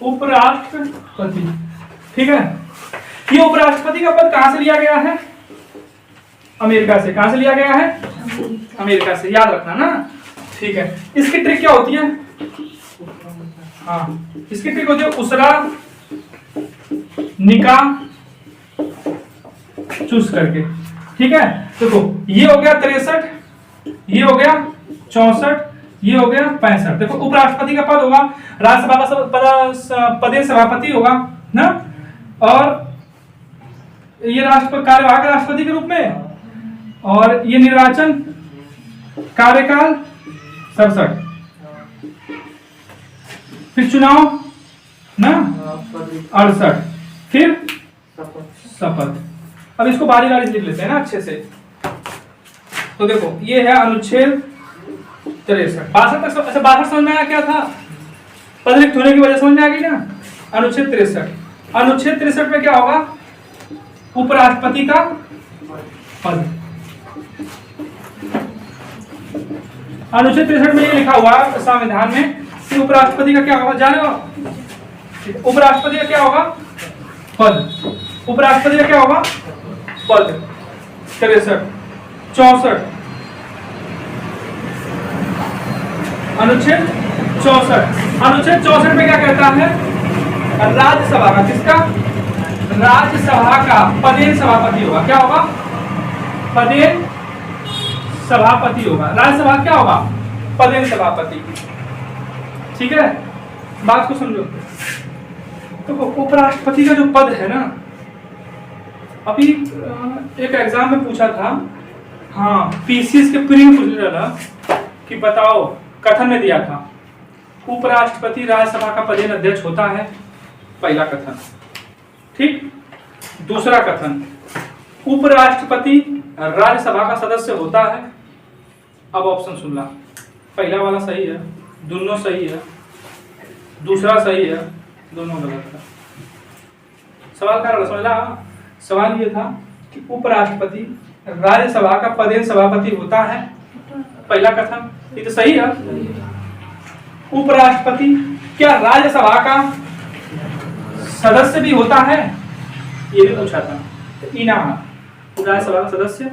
उपराष्ट्रपति। ठीक है, ये उपराष्ट्रपति का पद कहां से लिया गया है? अमेरिका से। कहां से लिया गया है? अमेरिका से, याद रखना ना। ठीक है, इसकी ट्रिक क्या होती है? हाँ, इसकी ट्रिक होती है उसरा निका चूस करके। ठीक है, देखो ये हो गया 63, ये हो गया 64, ये हो गया 65। देखो उपराष्ट्रपति का पद होगा, राज्यसभा का पदेन सभापति होगा ना, और ये कार्यवाहक राष्ट्रपति के रूप में, और ये निर्वाचन कार्यकाल 67, फिर चुनाव ना 68, फिर शपथ। अब इसको बारी बारी लिख लेते हैं ना अच्छे से। तो देखो ये है अनुच्छेद 63। 62 तक अच्छा 62 समझ में आया क्या था? पद रिक्त होने की वजह समझ में आ गई ना। अनुच्छेद 63, अनुच्छेद 63 में क्या होगा? उपराष्ट्रपति का पद। अनुच्छेद 63 में ये लिखा हुआ संविधान में कि उपराष्ट्रपति का क्या होगा, जाने हो? उपराष्ट्रपति का क्या होगा? पद। उपराष्ट्रपति का क्या होगा? पद। 63, 64, अनुच्छेद 64। अनुच्छेद 64 में क्या कहता है? राज्यसभा का, किसका? राज्यसभा का पदेन सभापति होगा। क्या होगा? पदेन सभापति होगा। राज्यसभा क्या होगा? पदेन सभापति। ठीक है, बात को समझो। तो उपराष्ट्रपति का जो पद है ना, अभी एक एग्जाम में पूछा था, हाँ पीसीएस के प्री में पूछ रहा था कि बताओ, कथन में दिया था उपराष्ट्रपति राज्यसभा का पदेन अध्यक्ष होता है, पहला कथन। ठीक, दूसरा कथन उपराष्ट्रपति राज्यसभा का सदस्य होता है। अब ऑप्शन सुन ला, पहला वाला सही है, दोनों सही है, दूसरा सही है, दोनों गलत है। सवाल क्या समझ ला? सवाल ये था कि उपराष्ट्रपति राज्यसभा का पदेन सभापति होता है, पहला कथन, ये तो सही है। उपराष्ट्रपति क्या राज्यसभा का सदस्य भी होता है, ये भी पूछा था। इना राज्यसभा का सदस्य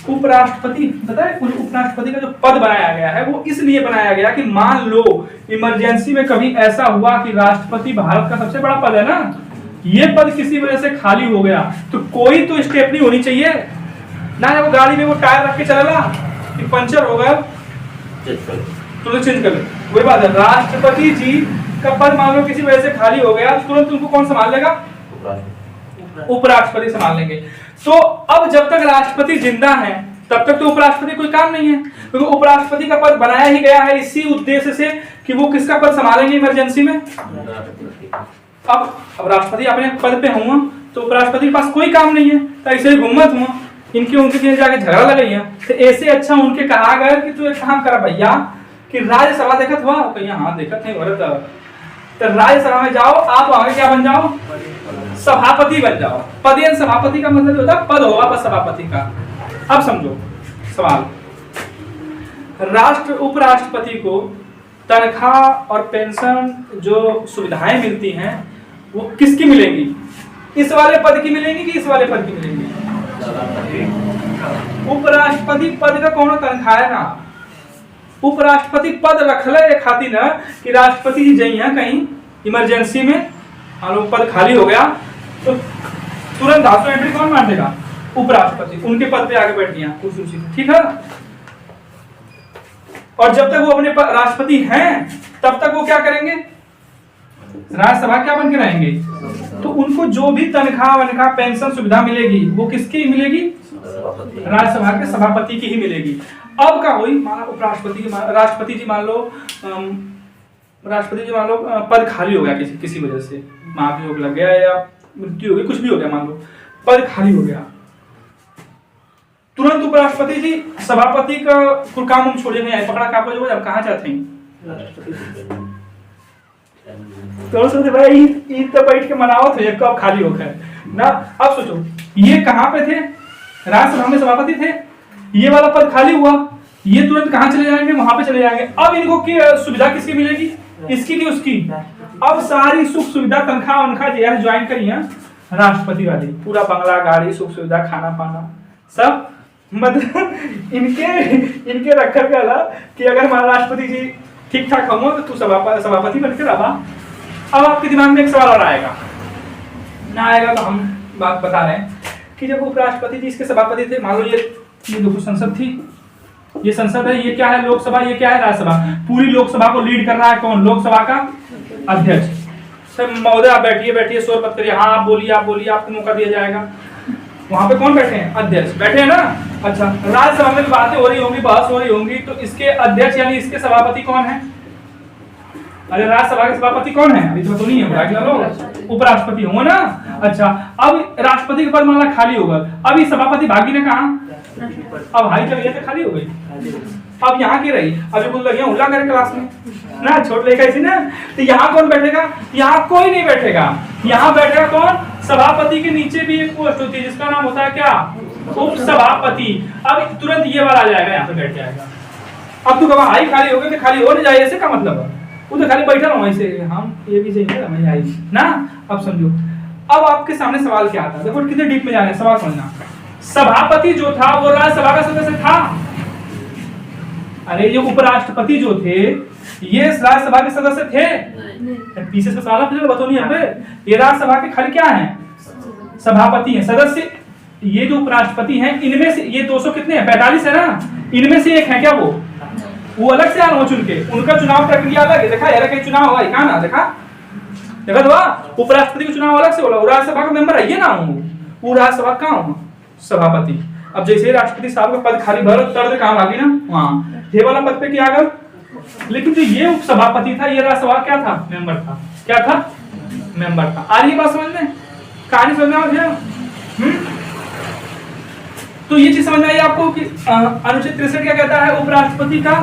उपराष्ट्रपति, पता है उपराष्ट्रपति का जो पद बनाया गया है वो इसलिए बनाया गया कि मान लो इमरजेंसी में कभी ऐसा हुआ कि राष्ट्रपति भारत का सबसे बड़ा पद है ना, ये पद किसी वजह से खाली हो गया, तो कोई तो स्टेपनी होनी चाहिए ना। वो गाड़ी में वो टायर रख के चला कि पंचर हो गया तुरंत चेंज कर ले, वही बात है। राष्ट्रपति जी का पद मान लो किसी वजह से खाली हो गया, तुरंत उनको कौन संभाल लेगा? उपराष्ट्रपति संभाल लेंगे। तो अब जब तक राष्ट्रपति जिंदा है तब तक तो उपराष्ट्रपति कोई काम नहीं है, क्योंकि उपराष्ट्रपति का पद बनाया ही गया है इसी उद्देश्य से कि वो किसका पद संभालेंगे इमरजेंसी में। अब राष्ट्रपति अपने पद पे हुआ तो उपराष्ट्रपति के पास कोई काम नहीं है, तो ऐसे ही घुम्मत हुआ, इनके उनके जाके झगड़ा लग गई है। तो ऐसे अच्छा उनके कहा गया कि तू एक काम कर भैया कि राज्यसभा देखत हुआ, कहीं हाँ देखत नहीं भरत, तो राज्यसभा में जाओ, आप आगे क्या बन जाओ? सभापति बन जाओ। पदेन सभापति का मतलब होता है पद होगा बस सभापति का। अब समझो सवाल, उपराष्ट्रपति को तनख्वाह और पेंशन जो सुविधाएं मिलती हैं वो किसकी मिलेंगी? इस वाले पद की मिलेंगी कि इस वाले पद की मिलेंगी? उपराष्ट्रपति पद का कौन तनख्वाह है ना, उपराष्ट्रपति पद रखले खातिर ना कि राष्ट्रपति जी जाइए कहीं इमरजेंसी में, पद खाली हो गया तो तुरंत हाथ में एंट्री कौन मार देगा? उपराष्ट्रपति, उनके पद पे आगे बैठ गया कुर्सी से। ठीक है, और जब तक वो अपने राष्ट्रपति हैं तब तक वो क्या करेंगे? राज्यसभा क्या बन के रहेंगे? तो उनको जो भी तनख्वाह पेंशन सुविधा मिलेगी वो किसकी मिलेगी? राज्यसभा के सभापति की ही मिलेगी। अब क्या हुई, राष्ट्रपति जी मान लो पद खाली हो गया किसी वजह से, महाभियोग लग गया या मृत्यु हो गई, कुछ भी हो गया, मान लो पद खाली हो गया, तुरंत उपराष्ट्रपति जी सभापति का कुल काम हम छोड़े नहीं आए, पकड़ा कागज हो, अब कहाँ जाते हैं? तो भाई तो बैठ के मनाओ थे कब खाली हो गए ना। अब सोचो ये कहाँ पे थे? राज्यसभा में सभापति थे, ये वाला पद खाली हुआ, ये तुरंत कहाँ चले जाएंगे? वहां पे चले जाएंगे। अब इनको की सुविधा किसकी मिलेगी? इसकी थी उसकी। अब सारी सुख सुविधा तनख्वाह वनखा जो ज्वाइन करी है राष्ट्रपति वाली, पूरा बंगला गाड़ी सुख सुविधा खाना पाना सब, मतलब इनके रखकर गया कि अगर हमारा राष्ट्रपति जी ठीक ठाक हो तो तू सभापति बनकर रहा। अब आपके दिमाग में एक सवाल और आएगा ना, आएगा तो हम बात बता रहे हैं कि जब उपराष्ट्रपति जी इसके सभापति थे, मान लो ये देखो संसद थी, ये संसद है, ये क्या है लोकसभा, ये क्या है राज्यसभा। पूरी लोकसभा को लीड कर रहा है कौन? लोकसभा का अध्यक्ष। सर महोदय आप बैठिए शोर मत करिए, हाँ आप बोलिए आपको मौका दिया जाएगा। वहां पे कौन बैठे हैं? अध्यक्ष बैठे हैं ना। अच्छा, राज्यसभा में बातें हो रही होंगी, बहस हो रही होंगी, तो इसके अध्यक्ष यानी इसके सभापति कौन है? अरे राज्यसभा के सभापति कौन है? अभी तो नहीं है, उपराष्ट्रपति होंगे ना। अच्छा, अब राष्ट्रपति के पद मामला खाली होगा, अब ये सभापति भागी ने कहा, अब हाई चल गया तो खाली हो गई। अब यहाँ की रही, अभी बोल लगे उल्ला करे क्लास में ना, छोड़ लेगा इसी ना। तो यहाँ कौन बैठेगा? यहाँ कोई नहीं बैठेगा। यहाँ बैठेगा कौन? सभापति के नीचे भी एक पोस्ट होती है जिसका नाम होता है क्या? उप सभापति। अब तुरंत ये वाला आ जाएगा, यहाँ पे बैठ जाएगा। अब तू कहा हाई खाली हो गई तो खाली हो नहीं जाए, ऐसे का मतलब वो तो खाली बैठा रहा ऐसे, हम ये भी चाहिए हमें आई ना। अब समझो, अब आपके सामने सवाल क्या आता है, देखो कितने डीप में जा रहे हैं, सवाल समझना। सभापति जो था वो राज्यसभा का सदस्य था। अरे ये उपराष्ट्रपति जो थे ये राज्यसभा के सदस्य थे? पीछे से सवाल बताओ नहीं यहाँ पे। ये राज्यसभा के खाली क्या है? सभापति हैं, सदस्य। ये जो उपराष्ट्रपति हैं इनमें से ये 200 कितने हैं? 45 है ना। इनमें से एक है क्या वो अलग से आना हो चुन के, उनका चुनाव प्रक्रिया अलग है। देखा यार कहीं चुनाव हुआ कहा ना, देखा तो उपराष्ट्रपति का चुनाव अलग से होला, राज्यसभा का मेंबर है ये ना हूँ, वो राज्यसभा का हूँ सभापति। अब जैसे राष्ट्रपति साहब का पद खाली भर तर्द काम आ गई ना, वहाँ ये वाला पद पे क्या आ गया। लेकिन जो ये उप सभापति था ये राज्यसभा क्या था? मेंबर था। क्या था? मेंबर था। आ रही बात समझ में? कहानी समझ में? तो ये चीज समझ आई आपको कि अनुच्छेद 63 क्या कहता है? उपराष्ट्रपति का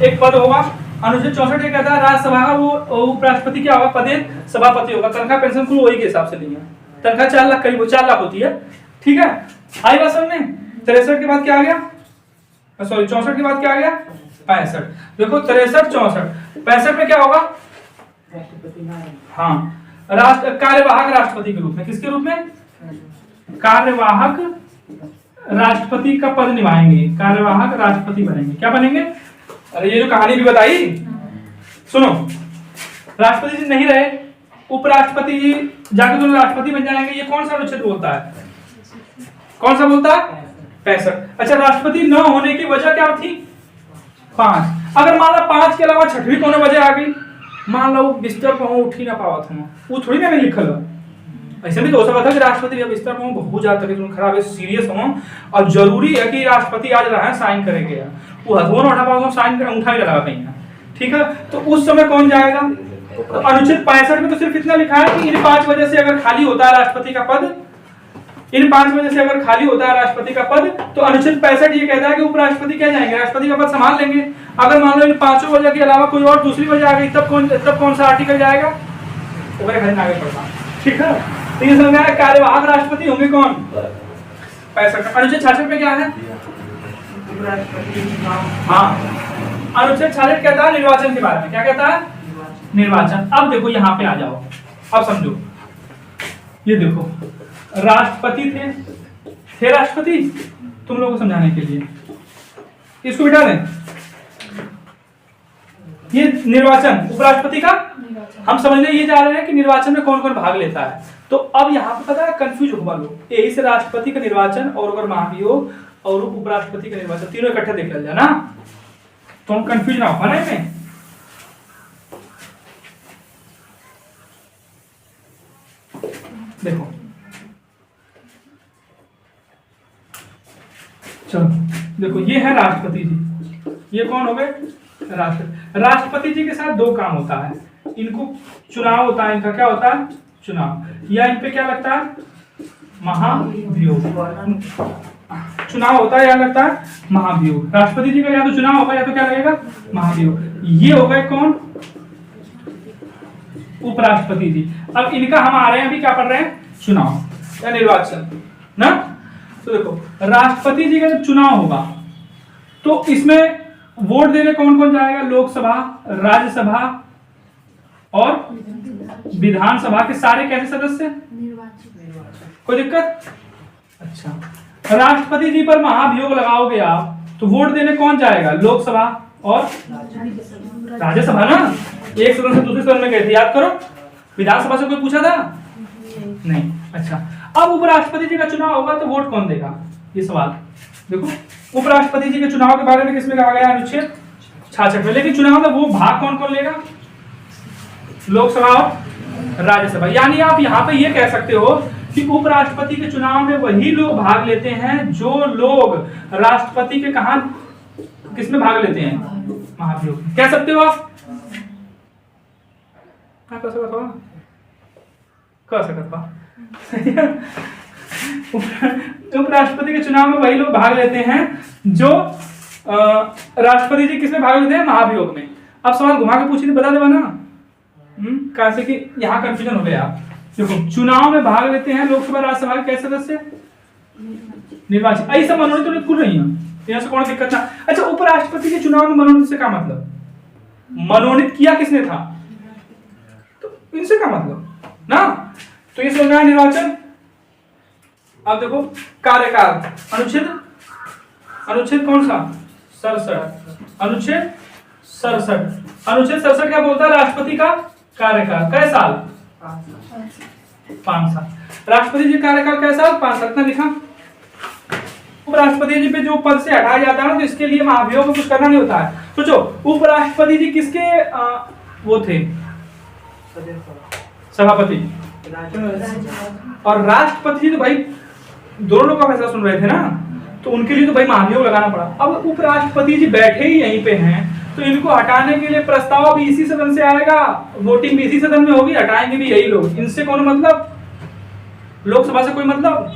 एक पद होगा। अनुच्छेद 64 क्या कहता है? राज्यसभा का वो उपराष्ट्रपति क्या होगा? पदेन सभापति होगा। तनख्वाह पेंशन कुल वही के हिसाब से नहीं है, तनख्वाह 4 लाख करीब 4 लाख होती है। ठीक है, आई बात समझ में? 63 के बाद क्या आ गया? सॉरी 64 के बाद क्या आ गया? 65। देखो 63 64 65 में क्या होगा? हाँ, कार्यवाहक राष्ट्रपति के रूप में। किसके रूप में? कार्यवाहक राष्ट्रपति का पद निभाएंगे, कार्यवाहक राष्ट्रपति बनेंगे। क्या बनेंगे? अरे ये जो कहानी भी बताई सुनो, राष्ट्रपति जी नहीं रहे, उपराष्ट्रपति जी जाके दोनों राष्ट्रपति बन जाएंगे। ये कौन सा अनुच्छेद बोलता है? कौन सा बोलता है? 65। अच्छा, राष्ट्रपति न होने की वजह क्या थी? 5। अगर मान लो 5 के अलावा 6वीं कौन वजह आ गई, मान लो बिस्तर पर उठ ही ना पावत हूँ, वो थोड़ी ना लिखल हो। ऐसे भी तो हो सकता है कि राष्ट्रपति बिस्तर पर बहुत ज्यादा तकलीफ खराब है, सीरियस हो और जरूरी है कि राष्ट्रपति आज रहा है साइन करेंगे, वो हथुआ उठा पाओ साइन कर उठा ही लगा कहीं। ठीक है, तो उस समय कौन जाएगा? तो अनुच्छेद 65 में तो सिर्फ इतना लिखा है कि इन 5 वजह से अगर खाली होता है राष्ट्रपति का पद, इन 5 वजह से अगर खाली होता है राष्ट्रपति का पद, तो अनुच्छेद 65 ये कहता है कि उपराष्ट्रपति क्या जाएंगे? राष्ट्रपति का पद संभाल लेंगे। अगर मान लो इन 5 वजह के अलावा कोई और दूसरी वजह आ गई, तब कौन सा आर्टिकल जाएगा? आगे पढ़ना। ठीक है, तो ये समझ आया कार्यवाहक राष्ट्रपति होंगे कौन? 65। अनुच्छेद 66 पे क्या है? हाँ, अनुच्छेद 66 कहता है निर्वाचन के बारे में। क्या कहता है? निर्वाचन। अब देखो यहाँ पे आ जाओ, अब समझो। ये देखो राष्ट्रपति थे राष्ट्रपति, तुम लोगों को समझाने के लिए इसको बिठा दें। ये निर्वाचन उपराष्ट्रपति का, हम समझने ये जा रहे हैं कि निर्वाचन में कौन कौन भाग लेता है। तो अब यहाँ पे पता है कंफ्यूज होगा लोग, यही से राष्ट्रपति का निर्वाचन और अगर महाभियोग और उपराष्ट्रपति का निर्वाचन तीनों इकट्ठे देख लिया ना, तो हम कंफ्यूज ना हो ना इसमें। देखो चलो देखो, ये है राष्ट्रपति जी, ये कौन हो गए? राष्ट्रपति जी के साथ 2 काम होता है, इनको चुनाव होता है, इनका क्या होता है? चुनाव, या इन पे क्या लगता है? महाभियोग। चुनाव होता है या लगता है? महाभियोग। राष्ट्रपति जी का या तो चुनाव होगा या तो क्या लगेगा? महाभियोग। ये हो गए कौन? उपराष्ट्रपति जी। अब इनका हम आ रहे हैं, अभी क्या पढ़ रहे हैं? चुनाव या निर्वाचन ना। तो देखो राष्ट्रपति जी का जब चुनाव होगा तो इसमें वोट देने कौन कौन जाएगा? लोकसभा, राज्यसभा और विधानसभा के सारे कैसे सदस्य? कोई दिक्कत? अच्छा, राष्ट्रपति जी पर महाभियोग लगाओगे आप तो वोट देने कौन जाएगा? लोकसभा और राज्यसभा ना। एक सदन से दूसरे सदन में गए थे, याद करो। विधानसभा से कोई पूछा था? नहीं। अच्छा, अब उपराष्ट्रपति जी का चुनाव होगा तो वोट कौन देगा? ये सवाल देखो, उपराष्ट्रपति जी के चुनाव के बारे में किसमें कहा गया? अनुच्छेद 66 में। लेकिन चुनाव में वो भाग कौन कौन लेगा? लोकसभा और राज्यसभा। यानी आप यहाँ पे ये कह सकते हो कि उपराष्ट्रपति के चुनाव में वही लोग भाग लेते हैं जो लोग राष्ट्रपति के कहा किसमें भाग लेते हैं? महाभियोग। कह सकते हो आप? कह सकता उपराष्ट्रपति के चुनाव में वही लोग भाग लेते हैं जो राष्ट्रपति जी किसमें भाग लेते हैं? महाभियोग में। अब सवाल घुमा के पूछिए, बता देगा ना। कैसे कि यहाँ कंफ्यूजन हो गया। देखो, चुनाव में भाग लेते हैं लोकसभा राज्यसभा के कैसे सदस्य? निर्वाचित। ऐसा मनोनीत खुल रही है, यहाँ से कौन दिक्कत था? अच्छा, उपराष्ट्रपति के चुनाव में मनोनीत से क्या मतलब? मनोनीत किया किसने था? तो इनसे क्या मतलब ना। तो ये समझना है निर्वाचन। अब देखो, कार्यकाल अनुच्छेद कौन सा? 67। अनुच्छेद 67 क्या बोलता है? राष्ट्रपति का कार्यकाल कै साल? 5 साल। राष्ट्रपति जी कार्यकाल कै साल? 5 साल। इतना लिखा। उपराष्ट्रपति जी पे जो पद से हटाया जाता है ना, तो इसके लिए महाभियोग में कुछ करना नहीं होता है। सोचो, उपराष्ट्रपति जी किसके वो थे? सभापति। और राष्ट्रपति जी तो भाई दोनों लोग का फैसला सुन रहे थे ना, तो उनके लिए तो भाई महाभियोग लगाना पड़ा। अब उपराष्ट्रपति जी बैठे ही यहीं पे हैं, तो इनको हटाने के लिए प्रस्ताव भी इसी सदन से आएगा, वोटिंग भी इसी सदन में होगी, हटाएंगे भी यही लोग। इनसे कौन मतलब? लोकसभा से कोई मतलब?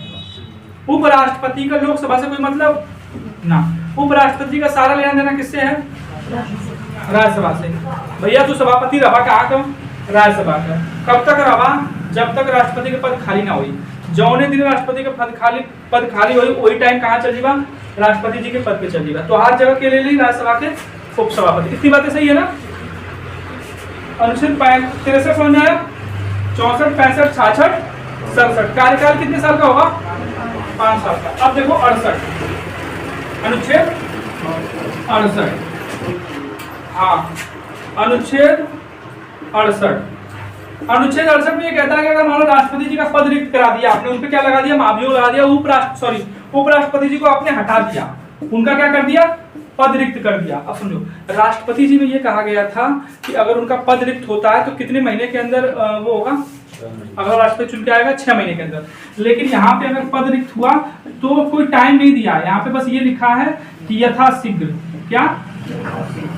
उपराष्ट्रपति का लोकसभा से कोई मतलब ना। उपराष्ट्रपति का सारा लेना देना किससे है? राज्यसभा से। भैया तू सभापति रहा कहाँ का? राज्यसभा का। कब तक रहा? जब तक राष्ट्रपति के पद खाली ना हुई। जौने दिन राष्ट्रपति के पद खाली हुई वही टाइम कहाँ चल जाएगा? राष्ट्रपति जी के पद पे चल जाएगा। तो हर जगह के ले ली राज्यसभा के उपसभापति। इतनी बातें सही है ना। अनुच्छेद 63 समझ आया? 64, 65, 66, 67। कार्यकाल कितने साल का होगा? 5 साल का। अब देखो 68, अनुच्छेद 68। हाँ, अनुच्छेद 68 में ये कहता है कि अगर मान लो राष्ट्रपति जी का पद रिक्त करा दिया आपने, उनपे क्या लगा दिया? महाभियोग लगा दिया। उपराष्ट्रपति जी को आपने हटा दिया, उनका क्या कर दिया? पद रिक्त कर दिया। अब समझो, राष्ट्रपति जी में ये कहा गया था कि अगर उनका पद रिक्त होता है तो कितने महीने के अंदर वो होगा? अगर राष्ट्रपति चुन के आएगा 6 महीने के अंदर। लेकिन यहाँ पे अगर पद रिक्त हुआ तो कोई टाइम नहीं दिया, यहाँ पे बस ये लिखा है कि यथाशीघ्र। क्या?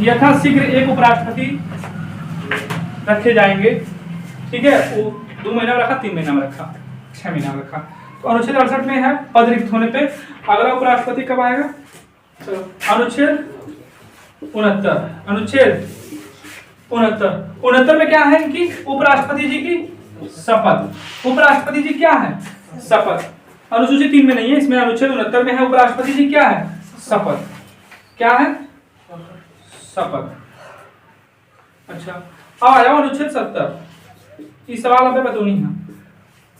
यथाशीघ्र एक उपराष्ट्रपति रखे जाएंगे। ठीक है, वो 2 महीना में रखा, 3 महीना में रखा, 6 महीना में रखा। तो अनुच्छेद 68 में है पद रिक्त होने पे अगला उपराष्ट्रपति कब आएगा? चलो, अनुच्छेद 69 में क्या है इनकी? उपराष्ट्रपति जी की शपथ। उपराष्ट्रपति जी क्या है? शपथ। अनुसूची 3 में नहीं है, इसमें अनुच्छेद 69 में है। उपराष्ट्रपति जी क्या है? शपथ। क्या है? शपथ। अच्छा, अब आ जाओ अनुच्छेद 70। इस सवाल अब बताओ नहीं है।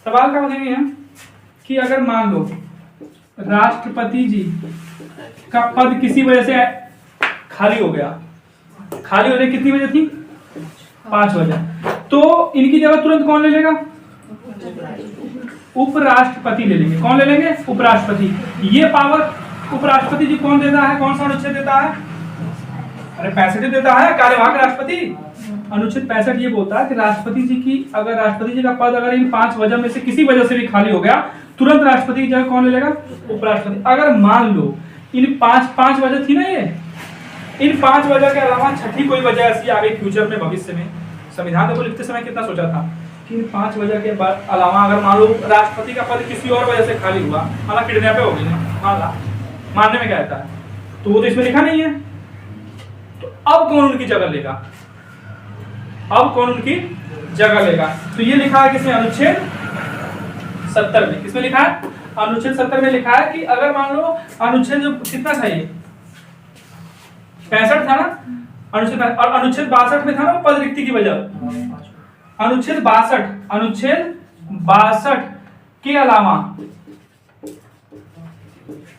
सवाल का बताइए है कि अगर मान लो राष्ट्रपति जी का पद किसी वजह से खाली हो गया, खाली होने कितनी वजह थी? 5 वजह। तो इनकी जगह तुरंत कौन ले लेगा? उपराष्ट्रपति ले लेंगे। कौन ले लेंगे? उपराष्ट्रपति। ये पावर उपराष्ट्रपति जी कौन देता है? कौन सा अनुच्छेद देता है? अरे 65 देता है, कार्यवाहक राष्ट्रपति। अनुच्छेद 65 ये बोलता है कि राष्ट्रपति जी की अगर राष्ट्रपति जी का पद अगर इन 5 वजह में से किसी वजह से भी खाली हो गया, तुरंत राष्ट्रपति की जगह कौन ले लेगा? उपराष्ट्रपति। अगर मान लो इन 5 वजह थी ना, ये इन 5 वजह के अलावा छठी कोई वजह ऐसी आ गई फ्यूचर में, भविष्य में, संविधान को लिखते समय कितना सोचा था कि इन 5 वजह के अलावा अगर मान लो राष्ट्रपति का पद किसी और वजह से खाली हुआ, माना किडनैप हो गई, मानने में क्या आता है, तो वो तो इसमें लिखा नहीं है। तो अब कौन उनकी जगह लेगा? अब कौन उनकी जगह लेगा? तो ये लिखा है किसमें? अनुच्छेद 70 में। किसमें लिखा है? अनुच्छेद 70 में लिखा है कि अगर मान लो अनुच्छेद जो कितना था, ये 65 था ना, अनुच्छेद, और अनुच्छेद 62 में था ना पद रिक्ति की वजह, अनुच्छेद 62 के अलावा,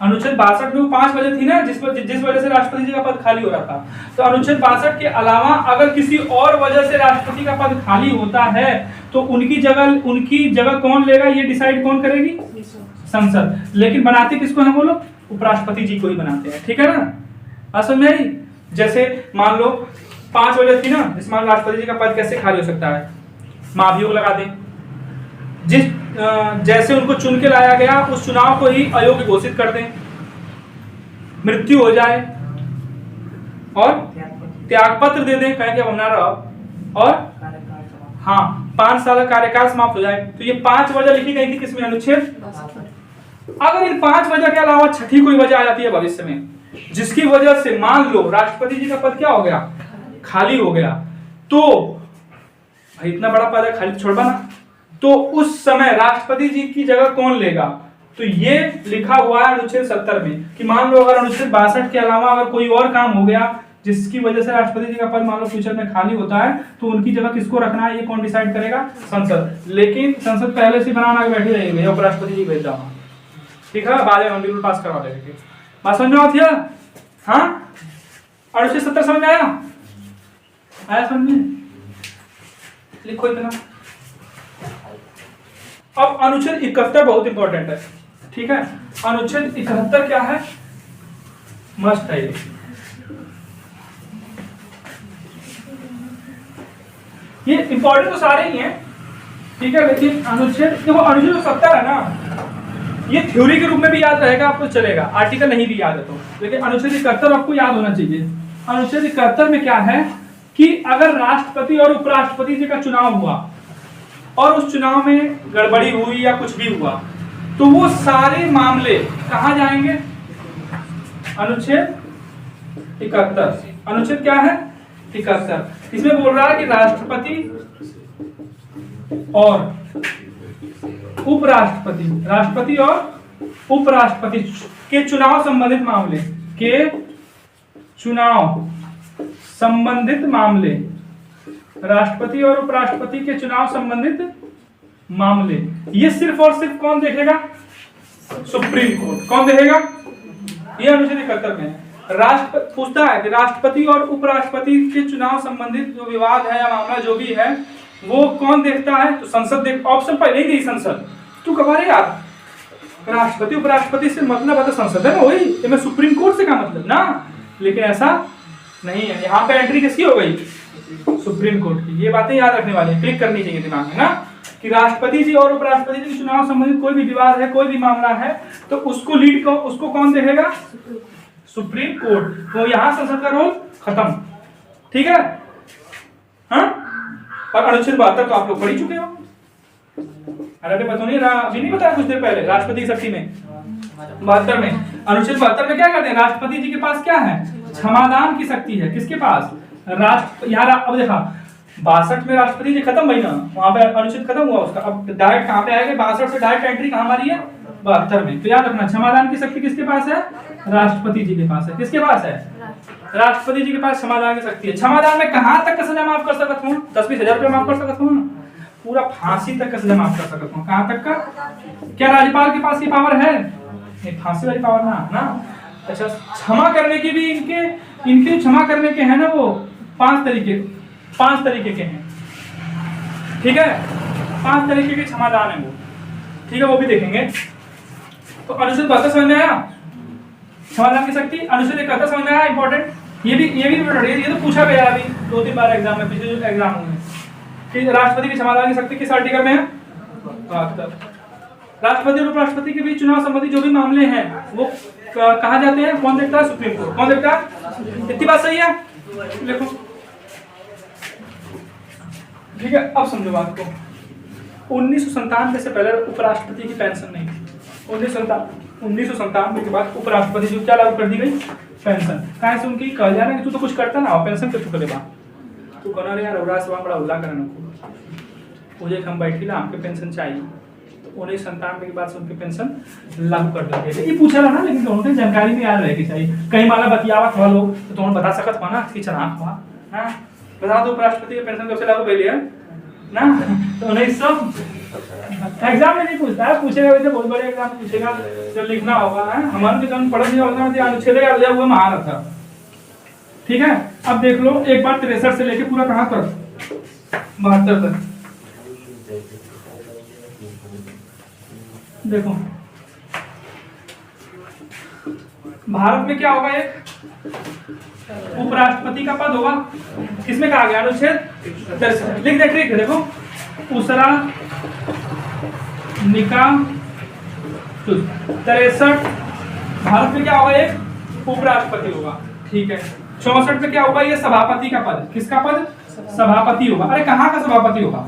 अनुच्छेद 62 में वो 5 वजह थी ना जिस वजह से राष्ट्रपति जी का पद खाली हो रहा था। तो अनुच्छेद 62 के अलावा अगर किसी और वजह से राष्ट्रपति का पद खाली होता है तो उनकी जगह कौन लेगा, ये डिसाइड कौन करेगी, संसद। लेकिन बनाते किसको हैं वो लोग, उपराष्ट्रपति जी को ही बनाते हैं। ठीक है ना, बात समझ में आई। जैसे मान लो 5 वजह थी ना जिस मान राष्ट्रपति जी का पद कैसे खाली हो सकता है, महाभियोग लगा दें, जैसे उनको चुन के लाया गया उस चुनाव को ही अयोग्य घोषित कर दें, मृत्यु हो जाए और त्यागपत्र दे दें, कहें कि अब ना रहो, और हाँ 5 साल का कार्यकाल समाप्त हो जाए। तो ये 5 वजह लिखी गई थी किसमें, अनुच्छेद। अगर इन 5 वजह के अलावा छठी कोई वजह आ जाती है भविष्य में जिसकी वजह से मान लो राष्ट्रपति जी का पद क्या हो गया, खाली हो गया, तो भाई इतना बड़ा पद है, खाली छोड़वा ना, तो उस समय राष्ट्रपति जी की जगह कौन लेगा। तो ये लिखा हुआ है अनुच्छेद 70 में कि मान लो अगर अनुच्छेद 62 के अलावा अगर कोई और काम हो गया जिसकी वजह से राष्ट्रपति जी का पद मान लो फ्यूचर में खाली होता है तो उनकी जगह किसको रखना है, ये कौन डिसाइड करेगा, संसद। लेकिन संसद पहले से बना के बैठी रहेगी, उपराष्ट्रपति जी भेज जाओ, ठीक है, बाद में हम बिल्कुल पास करवा देंगे। बात समझ में आती है, हाँ। अनुच्छेद 70 समझ में आया समझ में, लिखो इतना। अब अनुच्छेद 71 बहुत इंपॉर्टेंट है, ठीक है। अनुच्छेद 71 क्या है, मस्ट है ये इंपॉर्टेंट तो सारे ही हैं, ठीक है, लेकिन अनुच्छेद देखो, अनुच्छेद 70 है ना, ये थ्योरी के रूप में भी याद रहेगा आपको, चलेगा, आर्टिकल नहीं भी याद है तो, लेकिन अनुच्छेद 71 आपको याद होना चाहिए। अनुच्छेद 71 में क्या है कि अगर राष्ट्रपति और उपराष्ट्रपति जी का चुनाव हुआ और उस चुनाव में गड़बड़ी हुई या कुछ भी हुआ तो वो सारे मामले कहां जाएंगे, अनुच्छेद 71। अनुच्छेद क्या है, 71। इसमें बोल रहा है कि राष्ट्रपति और उपराष्ट्रपति, राष्ट्रपति और उपराष्ट्रपति के चुनाव संबंधित मामले, के चुनाव संबंधित मामले, राष्ट्रपति और उपराष्ट्रपति के चुनाव संबंधित मामले, ये सिर्फ और सिर्फ कौन देखेगा, सुप्रीम कोर्ट। कौन देखेगा, ये अनुच्छेद 71 में राष्ट्रपति पूछता है कि राष्ट्रपति और उपराष्ट्रपति के चुनाव संबंधित जो विवाद है या मामला जो भी है वो कौन देखता है, तो संसद देख। ऑप्शन पहले ही दी संसद, तू कबारे यार, राष्ट्रपति उपराष्ट्रपति से मतलब है तो संसद है ना, वही मैं सुप्रीम कोर्ट से का मतलब ना, लेकिन ऐसा नहीं है। यहाँ पे एंट्री किसकी हो गई, सुप्रीम कोर्ट की। ये बातें याद रखने वाली, क्लिक करनी चाहिए दिमाग में ना, कि राष्ट्रपति जी और उपराष्ट्रपति जी के चुनाव संबंधित कोई भी विवाद है, कोई भी मामला है तो उसको लीड को उसको कौन देखेगा, सुप्रीम कोर्ट। तो यहाँ संसद का रोल खत्म, ठीक है, हाँ। और अनुच्छेद 72 तो आप लोग पढ़ ही चुके हो, अरे पता नहीं, अभी नहीं बताया कुछ देर पहले, राष्ट्रपति की शक्ति में 72 में, अनुच्छेद 72 में क्या कहते हैं, राष्ट्रपति जी के पास क्या है, क्षमादान की शक्ति है। किसके पास, राष्ट्र। यहाँ अब देखा 62 में राष्ट्रपति जी खत्म भाई ना, वहां पे अनुच्छेद खत्म हुआ उसका, अब डायरेक्ट कहाँ पे आएगा, 62 से डायरेक्ट एंट्री कहाँ हमारी है, 72 में। तो याद रखना, क्षमादान की शक्ति किसके पास है, राष्ट्रपति जी के पास है। किसके पास है, राष्ट्रपति जी के पास क्षमादान की शक्ति है। क्षमादान में कहाँ तक का सजा माफ कर सकता हूँ, 10-20 हजार रुपया माफ कर सकता हूँ, पूरा फांसी तक का सजा माफ कर सकता हूँ। कहाँ तक का, क्या राज्यपाल के पास ये पावर है, नहीं, फांसी वाली पावर ना। अच्छा, क्षमा करने की भी इनके क्षमा करने के हैं ना वो 5 तरीके के हैं, ठीक है, 5 तरीके के क्षमादान है वो, ठीक है, वो भी देखेंगे। तो अनुच्छेद 72 समझ में आया, क्षमादान की शक्ति। अनुच्छेद 71 समझ में आया, इंपॉर्टेंट। ये भी ये तो पूछा गया अभी 2-3 बार एग्जाम में, पिछले जो एग्जाम हुए कि राष्ट्रपति की क्षमादान की शक्ति किस आर्टिकल में है, 72। राष्ट्रपति और उपराष्ट्रपति के बीच चुनाव संबंधी जो भी मामले हैं वो कहाँ जाते हैं, कौन देखता है, सुप्रीम कोर्ट। कौन देखता है, इतनी बात सही है, देखो, ठीक है। अब समझो बात को, 1997 से पहले उपराष्ट्रपति की पेंशन नहीं थी। 1997 के बाद उपराष्ट्रपति जी क्या लागू कर दी गई, पेंशन। कहाँ से उनकी कहा जा रहा है कि तू तो कुछ करता ना, पेंशन क्यों करे बा, तू कहना रे यार उड़ा सवा बड़ा उल्ला करना, मुझे हम बैठी ना, हमके पेंशन चाहिए। तो 1997 के बाद से उनकी पेंशन लागू कर दी गई। ये पूछा रहा ना, लेकिन दोनों की जानकारी में याद रहेगी चाहिए। कहीं माला बतियावत हुआ लोग तो तुम बता सकत हो ना कि चना हुआ, हाँ बता दो उपराष्ट्रपति की पेंशन कब से लागू कर लिया, ना, तो 1900 एग्जाम में नहीं पूछता है, पूछेगा वैसे बहुत बड़े एग्जाम पूछेगा जब लिखना होगा है। हमारे जब पढ़ा नहीं होगा तो अनुच्छेद का दिया हुआ महारथ था। ठीक है, अब देख लो एक बार 63 से लेके पूरा कहां तक 72 तक देखो। भारत में क्या होगा, एक उपराष्ट्रपति का पद होगा, किसमें कहा गया अनुच्छेद 63 लिख दे। ठीक है, देखो उसरा निकाम 63 भारत में क्या होगा, एक उपराष्ट्रपति होगा। ठीक है, 64 में क्या होगा, ये सभापति का पद, किसका पद, सभापति होगा। अरे कहाँ का सभापति होगा,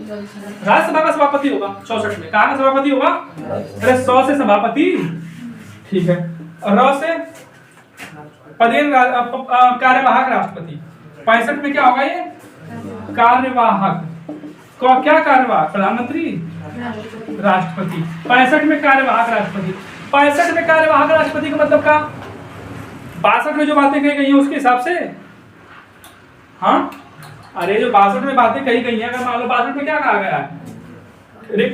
राज्यसभा का सभापति होगा। 64 में कहाँ का सभापति होगा, अरे 100 से सभापति। ठीक है, र से पदेन कार्यवाहक राष्ट्रपति। 65 में क्या होगा, ये कार्यवाहक, क्या कार्यवाहक, प्रधानमंत्री राष्ट्रपति। 65 में कार्यवाहक राष्ट्रपति। 65 में कार्यवाहक राष्ट्रपति का मतलब का 62 में जो बातें कही गई हैं उसके हिसाब से, हाँ अरे जो 62 में बातें कही गई हैं, अगर मान लो 62 में क्या कहा गया है,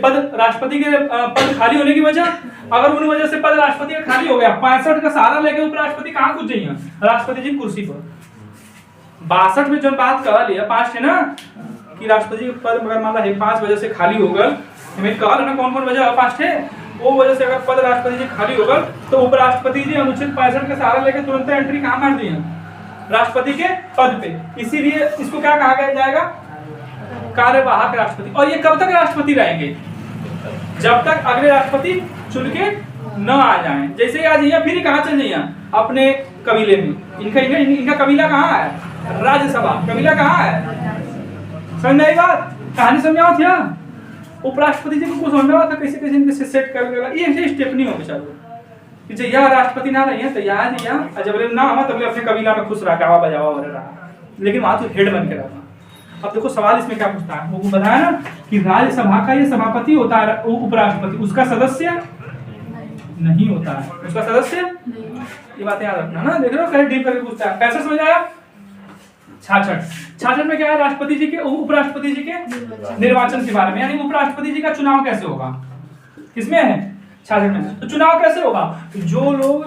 पद राष्ट्रपति के पद खाली होने की वजह, अगर उन वजह से पद राष्ट्रपति का खाली हो गया, 65 का सहारा लेके उपराष्ट्रपति कहाँ कूद जाइए, राष्ट्रपति जी कुर्सी पर। 62 में जो बात कह लिया 5 है ना कि राष्ट्रपति के पद अगर मान लो 5 वजह से खाली हो गए, हमें कहा ना कौन कौन वजह 5 है, वो वजह से अगर पद राष्ट्रपति जी खाली हो गए तो उपराष्ट्रपति जी अनुच्छेद 65 का सहारा लेके तुरंत एंट्री कहाँ मार दी है, राष्ट्रपति के पद पे। इसीलिए इसको क्या कहा गया जाएगा, कार्यवाहक राष्ट्रपति। और ये कब तक राष्ट्रपति रहेंगे, जब तक अगले राष्ट्रपति चुन के न आ जाएं। जैसे आज ये फिर कहाँ चल जाइए अपने कबीले में, इनका कबीला कहाँ है, राज्यसभा। कबीला कहाँ है, समझ आई बात, कहानी समझाओ थी। उपराष्ट्रपति जी को कुछ समझ था कैसे कैसे इनके सेट कर देगा, ये स्टेप नहीं हो बेचारो कि जब यह राष्ट्रपति ना रही है तो यहाँ जी यहाँ जब ना आवा तब अपने कबीला में खुश रहा, गावा बजावा हो रहा, लेकिन वहां तो हेड बन के रहा। अब देखो सवाल इसमें क्या पूछता है, वो बताया ना कि राज्यसभा का ये सभापति होता है उपराष्ट्रपति, उसका सदस्य नहीं होता है, उसका सदस्य, ये बात याद रखना ना। देख रहे हो कहीं डीप करके पूछता है। कैसे समझ आया। 66 में क्या है, राष्ट्रपति जी के उपराष्ट्रपति जी के निर्वाचन के बारे में, यानी उपराष्ट्रपति जी का चुनाव कैसे होगा, किसमें है 66 में। तो चुनाव कैसे होगा, जो लोग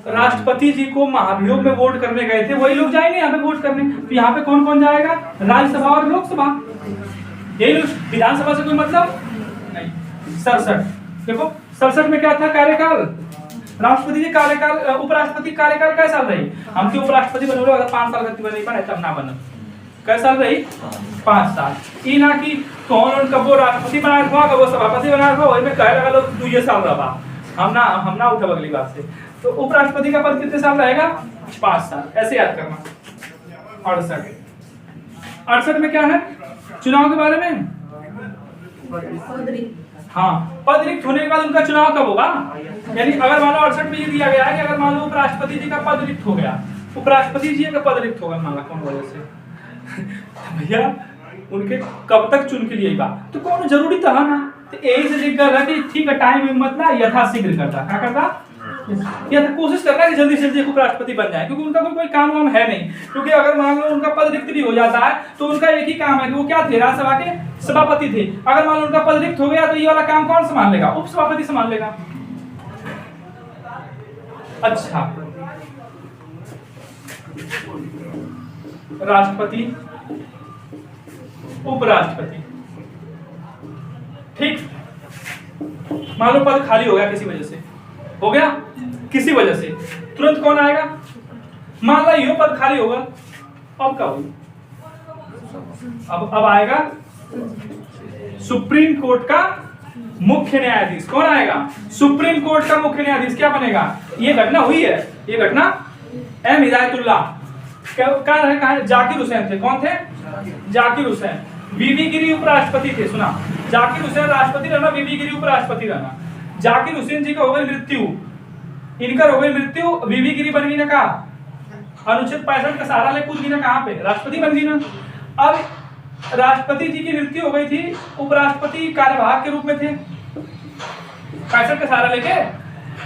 राष्ट्रपति जी को महाभियोग में वोट करने गए थे वही लोग जाएंगे यहाँ पे वोट करने। तो यहाँ पे कौन कौन जाएगा, राज्यसभा और लोकसभा, यही लोग। विधानसभा से कोई मतलब नहीं। 67 देखो, 67 में क्या था, कार्यकाल, राष्ट्रपति जी कार्यकाल, उपराष्ट्रपति कार्यकाल कै साल रही, हम क्यों उपराष्ट्रपति बने 5 साल का नहीं बने तब ना बने, कै साल रही 5 साल। ई ना कि कौन कब राष्ट्रपति बनाया था कब सभापति बनाया था, वही में कहे लगा लोग 2 साल रहा, हम ना उठा अगली बात से। तो उपराष्ट्रपति का पद कितने साल रहेगा, 5 साल, ऐसे याद करना। 68 में क्या है, चुनाव के बारे में, हाँ पद रिक्त होने के बाद उनका चुनाव कब होगा, यानी अगर मान लो 68 में ये दिया गया है कि अगर मान लो उपराष्ट्रपति जी का पद रिक्त हो गया, उपराष्ट्रपति जी का पद रिक्त होगा मान लो कौन वजह से भैया उनके कब तक चुन के लिए बात, तो कौन जरूरी था ना, तो यही से लिख कर कि ठीक है टाइम मत ना यथाशीघ्र करता, क्या करता, या तो कोशिश करना कि जल्दी से जल्दी उपराष्ट्रपति बन जाए, क्योंकि उनका कोई काम वाम है नहीं। क्योंकि अगर मान लो उनका पद रिक्त भी हो जाता है तो उनका एक ही काम है कि वो क्या थे, राज्यसभा के सभापति थे। अगर मान लो उनका पद रिक्त हो गया तो ये वाला काम कौन संभाल लेगा, उपसभापति संभाल लेगा। अच्छा, राष्ट्रपति उपराष्ट्रपति, ठीक, मान लो पद खाली हो गया किसी वजह से, हो गया किसी वजह से, तुरंत कौन आएगा, मान लो ये पद खाली होगा, अब क्या होगा, अब आएगा सुप्रीम कोर्ट का मुख्य न्यायाधीश। कौन आएगा, सुप्रीम कोर्ट का मुख्य न्यायाधीश। क्या बनेगा, ये घटना हुई है, ये घटना एम हिदायतुल्लाह क्या रहे, जाकिर हुसैन थे, कौन थे, जाकिर हुसैन। वीवी गिरी उपराष्ट्रपति थे, सुना, जाकिर हुसैन राष्ट्रपति रहना, वीवी गिरी उपराष्ट्रपति रहना। जाकिर हुसैन जी का हो गई मृत्यु, इनका हो गई मृत्यु, वीवी गिरी बन गई ना कहा, अनुच्छेद 65 का सहारा ले कूद गई ना कहां पे, राष्ट्रपति बन गई ना। अब राष्ट्रपति जी की मृत्यु हो गई थी, उपराष्ट्रपति कार्यवाहक के रूप में थे 65 का सहारा लेके।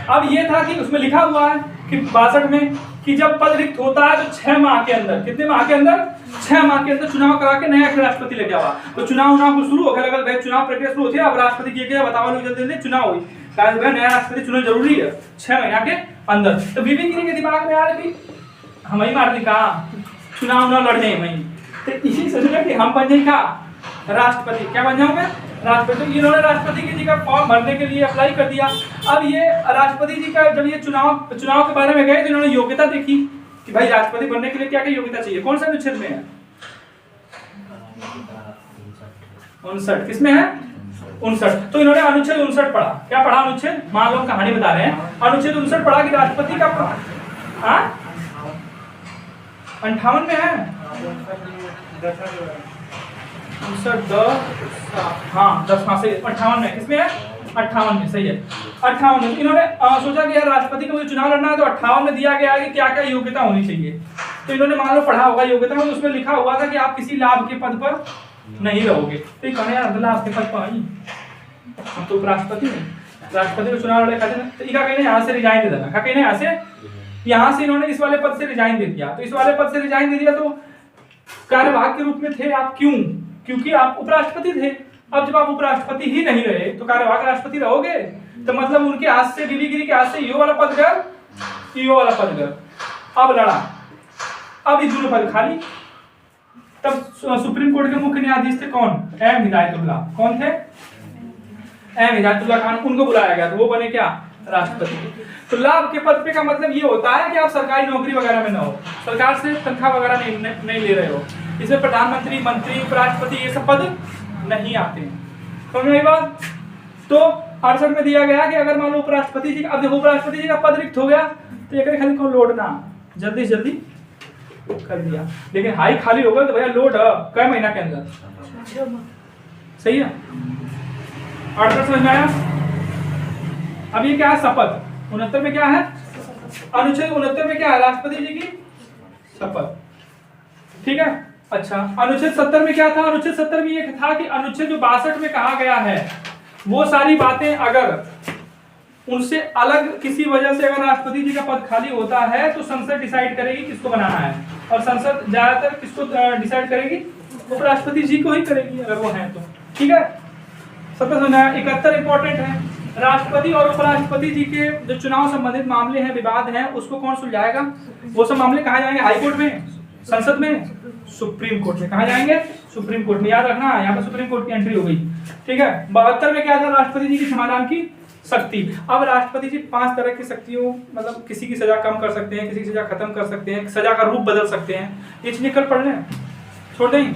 अब ये था कि उसमें लिखा हुआ है कि 62 में कि जब पद रिक्त होता है तो 6 माह के अंदर, कितने माह के अंदर, 6 माह के अंदर चुनाव करा के नया राष्ट्रपति लेके आवा। तो चुनाव को शुरू हो गया, लगल भाई चुनाव प्रक्रिया शुरू होती है। अब राष्ट्रपति की क्या बताओ लोग, जल्दी जल्दी चुनाव हुई, भाई नया राष्ट्रपति चुनाव जरूरी है 6 महीना के अंदर। तो बीबी गिरी के दिमाग में आ रही हम ही मार दी कहा चुनाव न लड़ जाए वहीं, तो इसी सोचना कि हम बन जाए का राष्ट्रपति। क्या बन जाऊंगे? राष्ट्रपति। इन्होंने राष्ट्रपति जी का फॉर्म भरने के लिए अप्लाई कर दिया। अब ये राष्ट्रपति जी का जब ये चुनाव के बारे में गए तो इन्होंने योग्यता देखी कि भाई राष्ट्रपति बनने के लिए क्या क्या योग्यता चाहिए। कौन सा अनुच्छेद में है? 59। किसमें है? 59। तो इन्होंने अनुच्छेद 59 पढ़ा। क्या पढ़ा? अनुच्छेद, मान लो कहानी बता रहे हैं, अनुच्छेद 59 पढ़ा कि राष्ट्रपति का 58 में है 10 से 58 में। किसमें है? 58 में, सही है 58 में। इन्होंने सोचा कि यार राष्ट्रपति को मुझे चुनाव लड़ना है, तो 58 में दिया गया है कि क्या क्या योग्यता होनी चाहिए। तो इन्होंने मान लो पढ़ा होगा योग्यता में, उसमें लिखा हुआ था कि आप किसी लाभ के पद पर नहीं रहोगे। तो ये कहने यार लाभ के पद पर आई, हम तो उपराष्ट्रपति हैं, राष्ट्रपति को चुनाव लड़े खाते हैं, तो इनका कहना यहाँ से रिजाइन दे देना। क्या कहना यहाँ से इन्होंने इस वाले पद से रिजाइन दे दिया। तो इस वाले पद से रिजाइन दे दिया तो कार्यवाहक के रूप में थे आप। क्यों? क्योंकि आप उपराष्ट्रपति थे। अब जब आप उपराष्ट्रपति ही नहीं रहे तो कार्यवाहक राष्ट्रपति रहोगे। तो मतलब उनके हाथ से, बीबी गिरी के हाथ से यो वाला पद गया, यो वाला पद गया। अब लड़ा, अब ये दोनों पद खाली। तब सुप्रीम कोर्ट के मुख्य न्यायाधीश थे कौन? एम हिदायतुल्लाह। कौन थे? एम हिदायतुल्लाह खान। उनको बुलाया गया तो वो बने क्या? राष्ट्रपति। तो लाभ के पद पे का मतलब ये होता है कि आप सरकारी नौकरी वगैरह में ना हो, सरकार से तनख्वाह वगैरह नहीं ले रहे हो। इसमें प्रधानमंत्री, मंत्री, उपराष्ट्रपति ये सब पद नहीं आते हैं। समझ में आई बात? तो 68 में दिया गया कि अगर मान लो उपराष्ट्रपति जी, अब देखो उपराष्ट्रपति जी का पद रिक्त हो गया तो एक खाली को लोड ना जल्दी से जल्दी कर दिया। लेकिन हाई खाली होगा तो भैया लोड कई महीना के अंदर, सही है। 68 समझ में आया? अब ये क्या है? शपथ। 69 में क्या है? अनुच्छेद 69 में क्या है? राष्ट्रपति जी की शपथ। ठीक है। अच्छा, अनुच्छेद 70 में क्या था? अनुच्छेद 70 में ये था कि अनुच्छेद जो 62 में कहा गया है वो सारी बातें अगर उनसे अलग किसी वजह से अगर राष्ट्रपति जी का पद खाली होता है तो संसद डिसाइड करेगी किसको बनाना है, और संसद ज्यादातर किसको डिसाइड करेगी? उपराष्ट्रपति जी को ही करेगी अगर वो है तो। ठीक है। 71 इंपॉर्टेंट है। राष्ट्रपति और उपराष्ट्रपति जी के जो चुनाव संबंधित मामले हैं, विवाद हैं, उसको कौन सुलझाएगा? वो सब मामले कहाँ जाएंगे? हाई कोर्ट में, संसद में, सुप्रीम कोर्ट में। कहाँ जाएंगे? सुप्रीम कोर्ट में। याद रखना, यहाँ पे सुप्रीम कोर्ट की एंट्री हो गई। ठीक है। 72 में क्या था? राष्ट्रपति जी की समाधान की शक्ति। अब राष्ट्रपति जी 5 तरह की शक्तियों, मतलब किसी की सजा कम कर सकते हैं, किसी की सजा खत्म कर सकते हैं, सजा का रूप बदल सकते हैं। ये चीजें कल पढ़ लें, छोड़ दें।